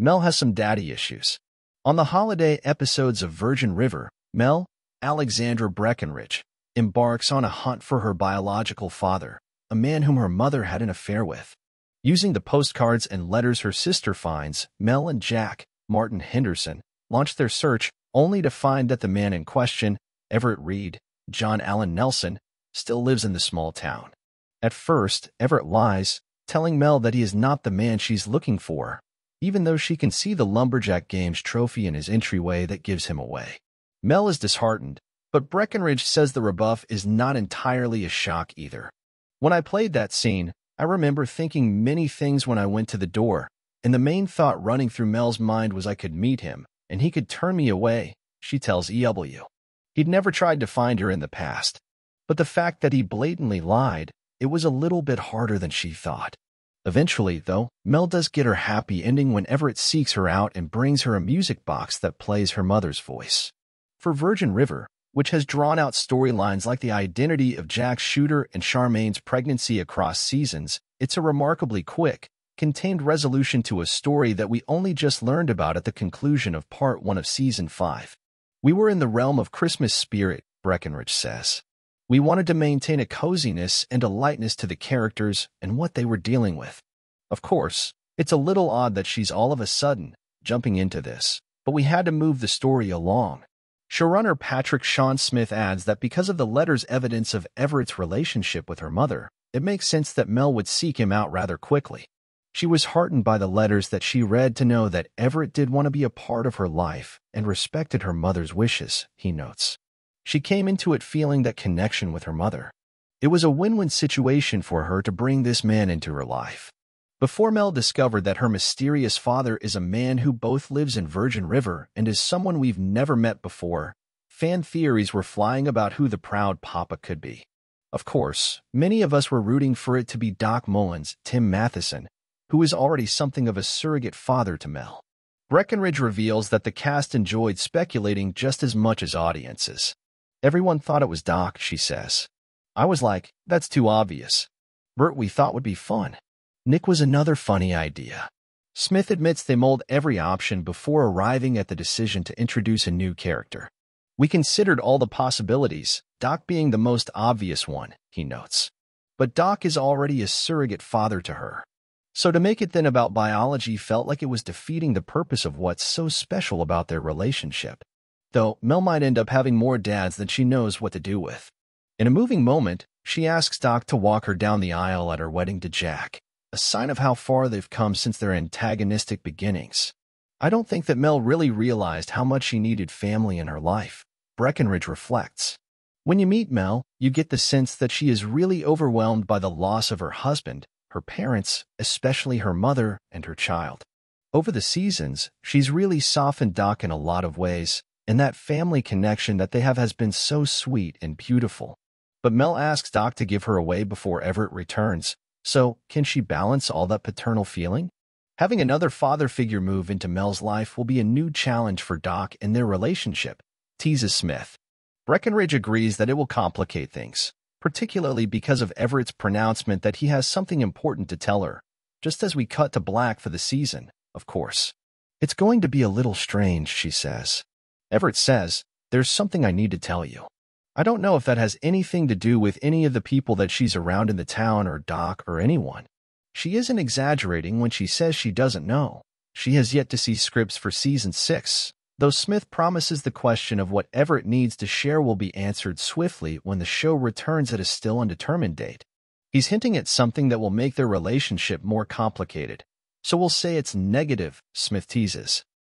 Mel has some daddy issues. On the holiday episodes of Virgin River, Mel, Alexandra Breckenridge, embarks on a hunt for her biological father, a man whom her mother had an affair with. Using the postcards and letters her sister finds, Mel and Jack, Martin Henderson, launch their search only to find that the man in question, Everett Reid, John Allen Nelson, still lives in the small town. At first, Everett lies, telling Mel that he is not the man she's looking for, even though she can see the Lumberjack Games trophy in his entryway that gives him away. Mel is disheartened, but Breckenridge says the rebuff is not entirely a shock either. When I played that scene, I remember thinking many things when I went to the door, and the main thought running through Mel's mind was I could meet him, and he could turn me away, she tells EW. He'd never tried to find her in the past, but the fact that he blatantly lied, it was a little bit harder than she thought. Eventually, though, Mel does get her happy ending when Everett seeks her out and brings her a music box that plays her mother's voice. For Virgin River, which has drawn out storylines like the identity of Jack Shooter and Charmaine's pregnancy across seasons, it's a remarkably quick, contained resolution to a story that we only just learned about at the conclusion of Part 1 of Season 5. We were in the realm of Christmas spirit, Breckenridge says. We wanted to maintain a coziness and a lightness to the characters and what they were dealing with. Of course, it's a little odd that she's all of a sudden jumping into this, but we had to move the story along. Showrunner Patrick Sean Smith adds that because of the letter's evidence of Everett's relationship with her mother, it makes sense that Mel would seek him out rather quickly. She was heartened by the letters that she read to know that Everett did want to be a part of her life and respected her mother's wishes, he notes. She came into it feeling that connection with her mother. It was a win-win situation for her to bring this man into her life. Before Mel discovered that her mysterious father is a man who both lives in Virgin River and is someone we've never met before, fan theories were flying about who the proud papa could be. Of course, many of us were rooting for it to be Doc Mullins, Tim Matheson, who is already something of a surrogate father to Mel. Breckenridge reveals that the cast enjoyed speculating just as much as audiences. Everyone thought it was Doc, she says. I was like, that's too obvious. Bert we thought would be fun. Nick was another funny idea. Smith admits they mulled every option before arriving at the decision to introduce a new character. We considered all the possibilities, Doc being the most obvious one, he notes. But Doc is already a surrogate father to her. So to make it then about biology felt like it was defeating the purpose of what's so special about their relationship. Though Mel might end up having more dads than she knows what to do with. In a moving moment, she asks Doc to walk her down the aisle at her wedding to Jack, a sign of how far they've come since their antagonistic beginnings. I don't think that Mel really realized how much she needed family in her life, Breckenridge reflects. When you meet Mel, you get the sense that she is really overwhelmed by the loss of her husband, her parents, especially her mother and her child. Over the seasons, she's really softened Doc in a lot of ways, and that family connection that they have has been so sweet and beautiful. But Mel asks Doc to give her away before Everett returns, so can she balance all that paternal feeling? Having another father figure move into Mel's life will be a new challenge for Doc and their relationship, teases Smith. Breckenridge agrees that it will complicate things, particularly because of Everett's pronouncement that he has something important to tell her, just as we cut to black for the season, of course. It's going to be a little strange, she says. Everett says, there's something I need to tell you. I don't know if that has anything to do with any of the people that she's around in the town or Doc or anyone. She isn't exaggerating when she says she doesn't know. She has yet to see scripts for Season 6, though Smith promises the question of what Everett needs to share will be answered swiftly when the show returns at a still undetermined date. He's hinting at something that will make their relationship more complicated. So we'll say it's negative, Smith teases.